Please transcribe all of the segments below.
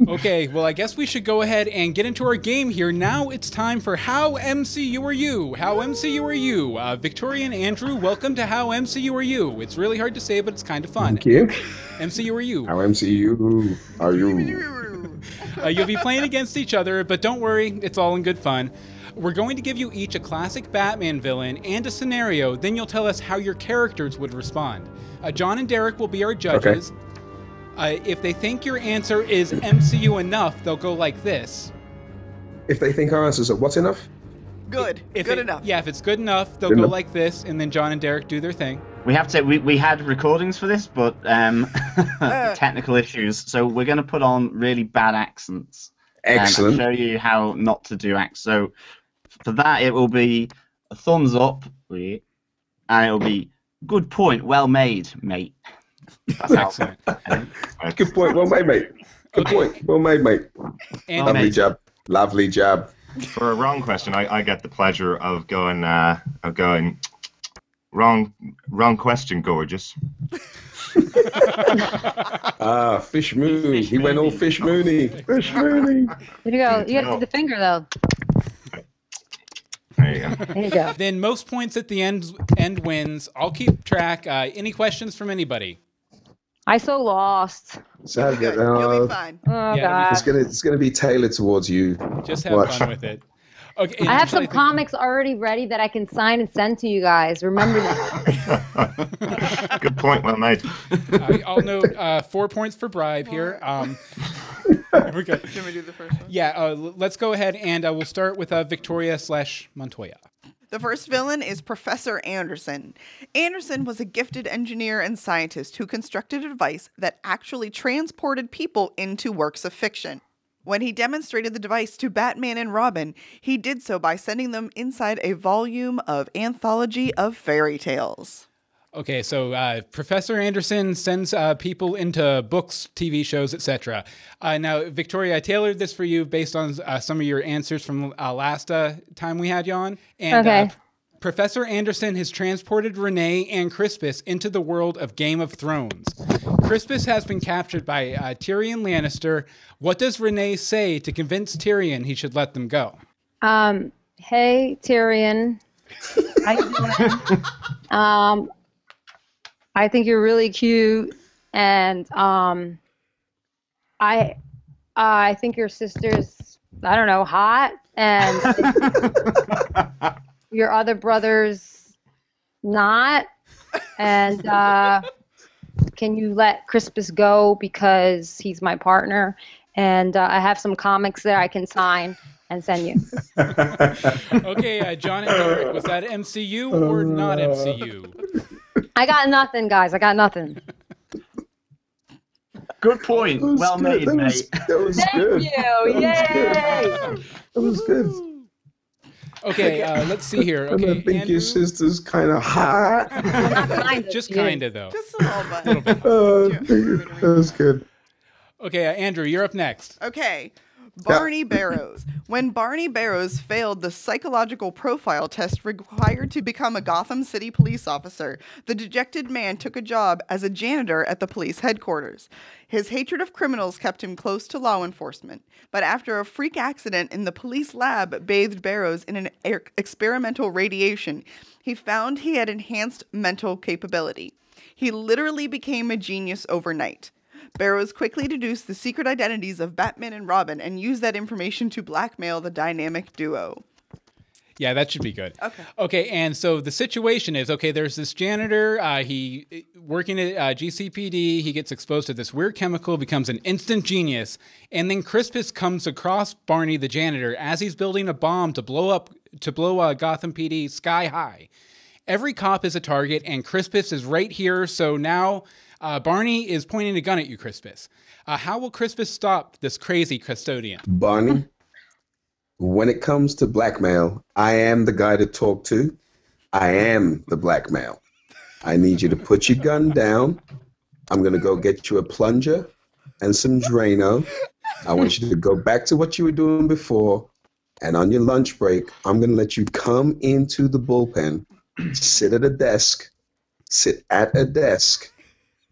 Okay, well, I guess we should go ahead and get into our game here. Now it's time for How MCU Are You? How MCU Are You? Victoria and Andrew, welcome to How MCU Are You? It's really hard to say, but it's kind of fun. Thank you. MCU Are You? How MCU are you? You'll be playing against each other, but don't worry, it's all in good fun. We're going to give you each a classic Batman villain and a scenario, then you'll tell us how your characters would respond. John and Derek will be our judges. Okay. If they think your answer is MCU enough, they'll go like this. If they think our answers are what's enough? Good. Good enough. Yeah, if it's good enough, they'll go like this, and then John and Derek do their thing. We have to. We had recordings for this, but technical issues. So we're going to put on really bad accents. Excellent. And show you how not to do accents. So for that, it will be a thumbs up, and it will be good point, well made, mate. That's excellent. Good point, well made, mate. Good point, well made, mate. And lovely jab. Lovely jab. For a wrong question, I get the pleasure of going wrong question, gorgeous. Fish Mooney. He went all Fish Mooney. Fish Mooney. There you go. You got to do the finger though. There you go. There you go. Then most points at the end wins. I'll keep track. Any questions from anybody? I so lost. So You'll be fine. Oh, God. It's gonna be tailored towards you. Just have fun with it. Okay. I have some comics already ready that I can sign and send to you guys. Remember that. Good point, well made. I'll note 4 points for bribe here. Here we go. Can we do the first one? Yeah, let's go ahead and we'll start with Victoria/Montoya. The first villain is Professor Anderson. Anderson was a gifted engineer and scientist who constructed a device that actually transported people into works of fiction. When he demonstrated the device to Batman and Robin, he did so by sending them inside a volume of anthology of fairy tales. Okay, so Professor Anderson sends people into books, TV shows, etc. Now, Victoria, I tailored this for you based on some of your answers from last time we had you on. And okay. Professor Anderson has transported Renee and Cripus into the world of Game of Thrones. Cripus has been captured by Tyrion Lannister. What does Renee say to convince Tyrion he should let them go? Hey, Tyrion. How you doing? I think you're really cute, and I think your sister's, I don't know, hot, and your other brother's not, and can you let Cripus go because he's my partner, and I have some comics that I can sign and send you. Okay, John and Derek, was that MCU or not MCU? I got nothing, guys. I got nothing. Good point. Well made, mate. That was good. Thank you. Yay! That was good. Okay, let's see here. Okay, I think Andrew? your sister's kind of hot. Just kind of, though. Just a little bit. That was good. Okay, Andrew, you're up next. Okay. Barney Barrows. When Barney Barrows failed the psychological profile test required to become a Gotham City police officer, the dejected man took a job as a janitor at the police headquarters. His hatred of criminals kept him close to law enforcement, but after a freak accident in the police lab bathed Barrows in an experimental radiation, he found he had enhanced mental capability. He literally became a genius overnight. Barrows quickly deduced the secret identities of Batman and Robin and used that information to blackmail the dynamic duo. Yeah, that should be good. Okay. Okay, and so the situation is, okay, there's this janitor, he working at GCPD, he gets exposed to this weird chemical, becomes an instant genius, and then Cripus comes across Barney the janitor as he's building a bomb to blow Gotham PD sky high. Every cop is a target, and Cripus is right here, so now Barney is pointing a gun at you, Cripus. How will Cripus stop this crazy custodian? Barney, when it comes to blackmail, I am the guy to talk to. I am the blackmail. I need you to put your gun down. I'm going to go get you a plunger and some Drano. I want you to go back to what you were doing before. And on your lunch break, I'm going to let you come into the bullpen, sit at a desk,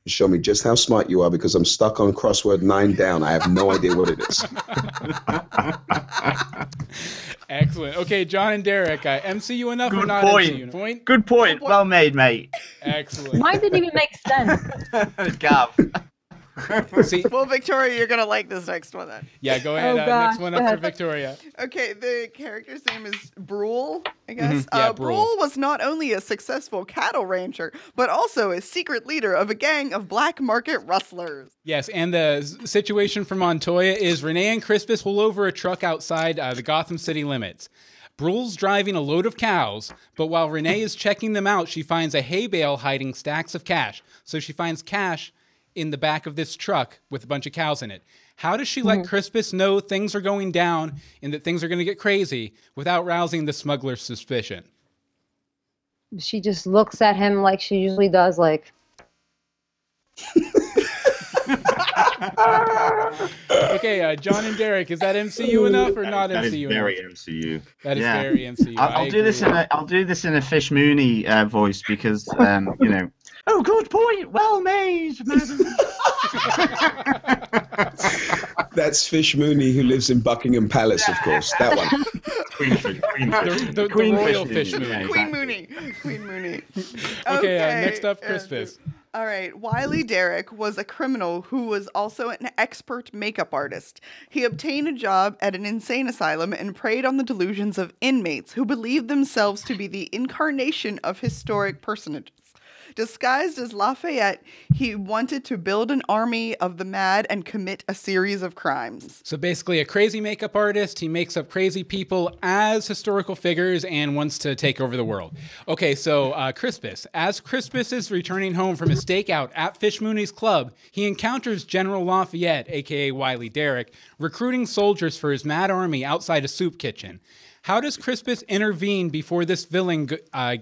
show me just how smart you are, because I'm stuck on crossword 9 down. I have no idea what it is. Excellent. Okay, John and Derek, MCU enough or Good not point. MCU? Point? Good point. Well made, mate. Excellent. Mine didn't even make sense. Gav. See, Well, Victoria, you're gonna like this next one then. yeah, go ahead. Oh, gosh. Next one up for Victoria. Okay, the character's name is Brule, I guess. Yeah, Brule was not only a successful cattle rancher, but also a secret leader of a gang of black market rustlers. Yes, and the situation for Montoya is Renee and Crispus pull over a truck outside the Gotham City limits. Brule's driving a load of cows, but while Renee is checking them out, she finds a hay bale hiding stacks of cash. So she finds cash in the back of this truck with a bunch of cows in it. How does she let Crispus know things are going down and that things are going to get crazy without rousing the smuggler's suspicion? She just looks at him like she usually does, like, Okay, John and Derek, is that MCU enough or not That is MCU very enough? MCU. That is Yeah. very MCU. I'll do this in a Fish Mooney voice because you know. Oh, good point. Well made, madam. That's Fish Mooney, who lives in Buckingham Palace, of course. That one. The royal Fish Mooney. Yeah, Queen exactly. Mooney. Queen Mooney. Okay, next up, Crispus. All right. Wiley Derrick was a criminal who was also an expert makeup artist. He obtained a job at an insane asylum and preyed on the delusions of inmates who believed themselves to be the incarnation of historic personages. Disguised as Lafayette, he wanted to build an army of the mad and commit a series of crimes. So basically a crazy makeup artist. He makes up crazy people as historical figures and wants to take over the world. Okay, so Crispus. As Crispus is returning home from his stakeout at Fish Mooney's club, he encounters General Lafayette, a.k.a. Wiley Derrick, recruiting soldiers for his mad army outside a soup kitchen. How does Crispus intervene before this villain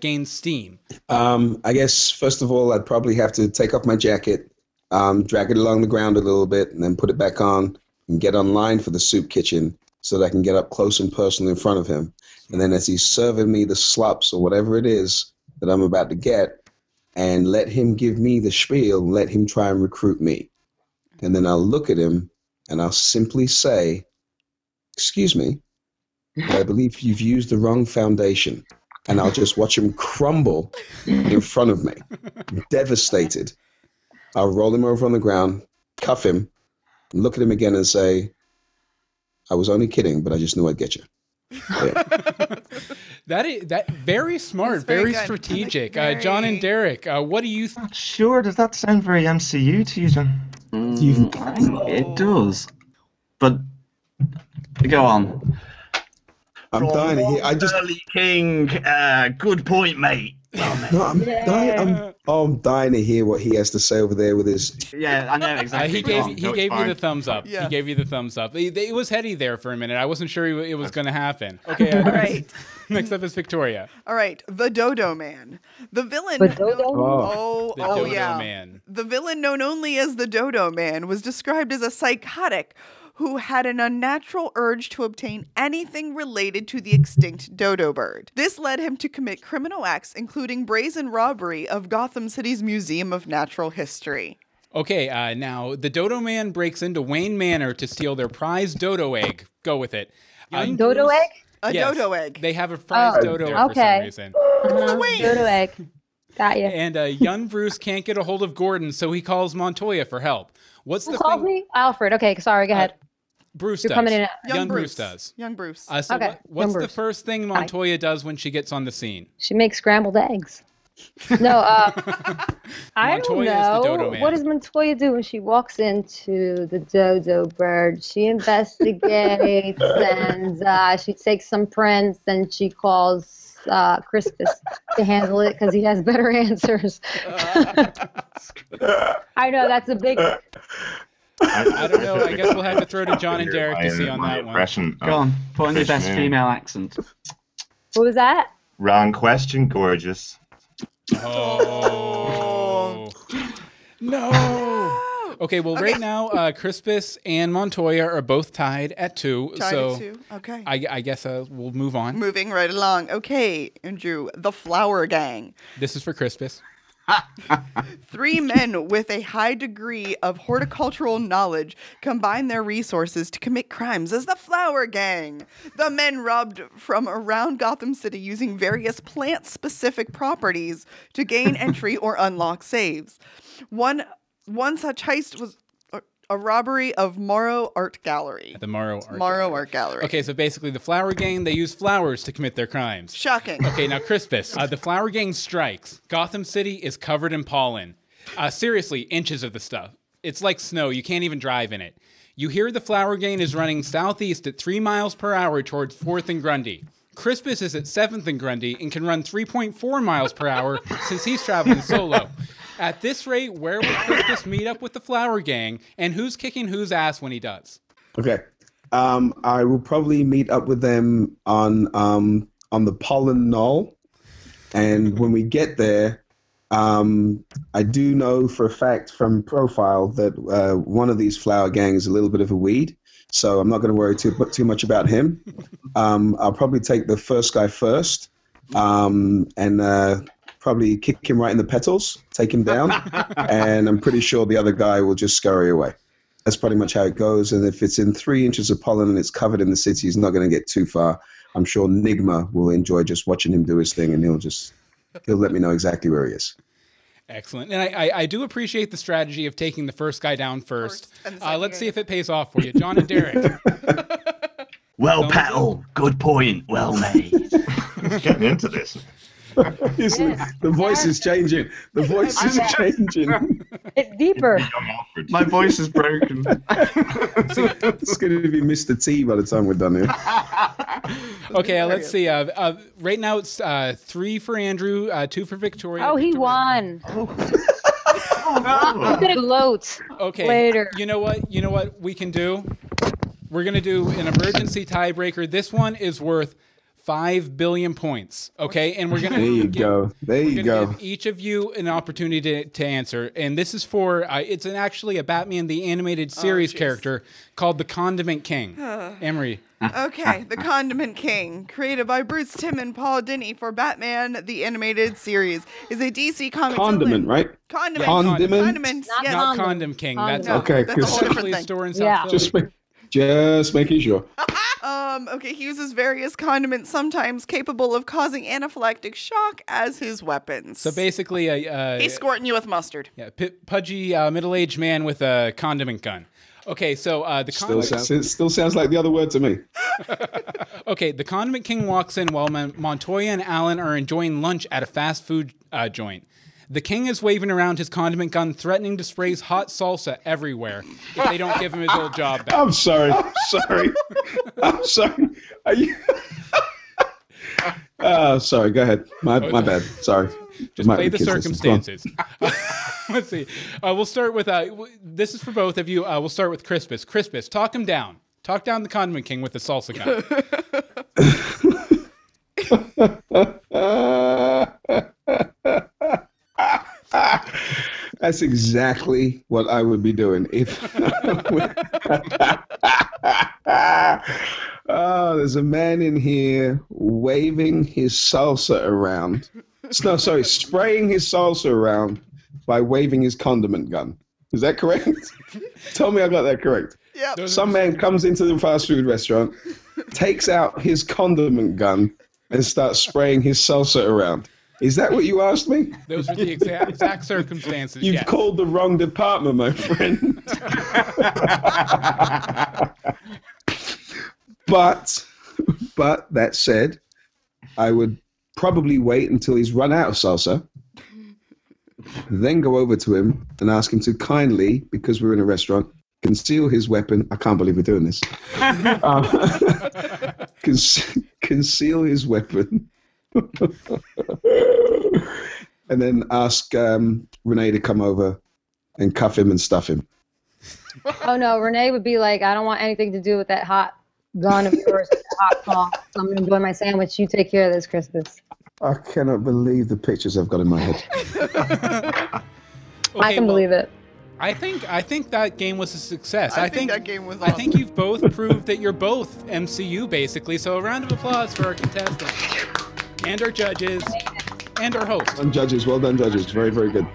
gains steam? I guess, first of all, I'd probably have to take off my jacket, drag it along the ground a little bit, and then put it back on and get online for the soup kitchen so that I can get up close and personal in front of him. And then as he's serving me the slops or whatever it is that I'm about to get, and let him give me the spiel, let him try and recruit me. And then I'll look at him and I'll simply say, "Excuse me, but I believe you've used the wrong foundation." And I'll just watch him crumble in front of me, devastated. I'll roll him over on the ground, cuff him, and look at him again and say, "I was only kidding, but I just knew I'd get you." Yeah. That very smart, That's very very good. strategic. Very- John and Derek, what do you think? Not sure. Does that sound very MCU to you, John? I think it does. But go on. I'm dying to hear. I just Burly King. Good point, mate. no, I'm dying to hear what he has to say over there with his. Yeah, I know exactly. He gave No, it's you fine. the thumbs up. Yeah. He gave you the thumbs up. It was heady there for a minute. I wasn't sure it was going to happen. Okay, All right. next up is Victoria. All right. The Dodo Man. The villain. The Dodo? Oh, The oh Dodo yeah. Man. The villain, known only as the Dodo Man, was described as a psychotic who had an unnatural urge to obtain anything related to the extinct dodo bird. This led him to commit criminal acts, including brazen robbery of Gotham City's Museum of Natural History. Okay, now the Dodo Man breaks into Wayne Manor to steal their prized dodo egg. Go with it. Dodo egg? A Yes, dodo egg. They have a prized Oh, dodo for okay. some reason. Dodo egg. Got you. And young Bruce can't get a hold of Gordon, so he calls Montoya for help. What's Who the called thing? me? Alfred. Okay, sorry, go ahead. Bruce You're does. coming in. Young Bruce does. Young Bruce. So Okay, what's young the Bruce. first thing Montoya does when she gets on the scene? She makes scrambled eggs. No, I don't Montoya is the Dodo know. Man. What does Montoya do when she walks into the dodo bird? She investigates and she takes some prints and she calls Crispus to handle it because he has better answers. I know that's a big. I don't know. I guess we'll have to throw to John and Derek to see on my that one. impression Go on. Put on your Fish best Mooney. female accent. What was that? Wrong question, gorgeous. Oh. No. Okay, well, right now, Crispus and Montoya are both tied at 2. Tied so at 2. Okay. I guess we'll move on. Moving right along. Okay, Andrew, the Flower Gang. This is for Crispus. Three men with a high degree of horticultural knowledge combine their resources to commit crimes as the Flower Gang. The men robbed from around Gotham City using various plant-specific properties to gain entry or unlock saves. One such heist was a robbery of Morrow Art Gallery. The Morrow Art Gallery. Okay, so basically the Flower Gang, they use flowers to commit their crimes. Shocking. Okay, now Crispus. The Flower Gang strikes. Gotham City is covered in pollen. Seriously, inches of the stuff. It's like snow. You can't even drive in it. You hear the Flower Gang is running southeast at 3 miles per hour towards 4th and Grundy. Crispus is at 7th and Grundy and can run 3.4 miles per hour since he's traveling solo. At this rate, where will Crispus meet up with the Flower Gang, and who's kicking whose ass when he does? Okay. I will probably meet up with them on the Pollen Knoll, and when we get there, I do know for a fact from profile that one of these Flower Gang is a little bit of a weed, so I'm not going to worry too much about him. I'll probably take the first guy first, and probably kick him right in the petals, take him down, and I'm pretty sure the other guy will just scurry away. That's pretty much how it goes, and if it's in 3 inches of pollen and it's covered in the city, he's not going to get too far. I'm sure Nigma will enjoy just watching him do his thing, and he'll let me know exactly where he is. Excellent. And I do appreciate the strategy of taking the first guy down first. Let's see if it pays off for you. John and Derek. Well, Petal, good point. Well made. Getting into this. The voice is changing. The voice is changing. It's deeper. My voice is broken. It's going to be Mr. T by the time we're done here. Okay, let's see. Right now it's 3 for Andrew, 2 for Victoria. Oh, he won. I'm gonna gloat. Okay. Later. You know what we can do? We're gonna do an emergency tiebreaker. This one is worth 5 billion points. Okay, and we're gonna give each of you an opportunity to answer. And this is for it's actually a Batman the Animated Series character called the Condiment King. Emery. Okay, the Condiment King, created by Bruce Timm and Paul Dini for Batman the Animated Series, is a DC Comics Condiment, right? Condiment. Condiment. Not Condom King. Condom. That's Okay, that's a whole different actually a thing. store in South Philly. Just making sure. Okay, he uses various condiments, sometimes capable of causing anaphylactic shock, as his weapons. So basically, he's squirting you with mustard. Yeah, pudgy middle-aged man with a condiment gun. Okay, so the still sounds like the other word to me. Okay, the Condiment King walks in while Montoya and Alan are enjoying lunch at a fast food joint. The king is waving around his condiment gun, threatening to spray hot salsa everywhere if they don't give him his old job back. I'm sorry. Are you... sorry, go ahead. My bad. Sorry. Just play the circumstances. Let's see. We'll start with, this is for both of you. We'll start with Crispus. Crispus, talk him down. Talk down the Condiment King with the salsa gun. That's exactly what I would be doing if. Oh, there's a man in here waving his salsa around. No, sorry, spraying his salsa around by waving his condiment gun. Is that correct? Tell me I got that correct. Yep. Some man comes into the fast food restaurant, takes out his condiment gun, and starts spraying his salsa around. Is that what you asked me? Those are the exact circumstances. You've called the wrong department, my friend. But that said, I would probably wait until he's run out of salsa, then go over to him and ask him to kindly, because we're in a restaurant, conceal his weapon. I can't believe we're doing this. Conceal his weapon. And then ask Renee to come over and cuff him and stuff him. Oh no, Renee would be like, I don't want anything to do with that hot gun of yours, that hot sauce. I'm gonna enjoy my sandwich. You take care of this, Crispus. I cannot believe the pictures I've got in my head. I can believe it. I think that game was a success. I think that game was awesome. I think you've both proved that you're both MCU, basically. So a round of applause for our contestants and our judges. and our host. Well done, judges. Very, very good.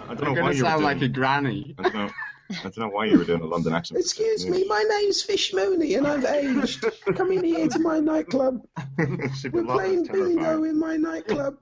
I I'm going to sound like a granny. I don't know why you were doing a London accent. Excuse me, my name's Fish Mooney and I've aged. Come in here to my nightclub. We're playing bingo in my nightclub.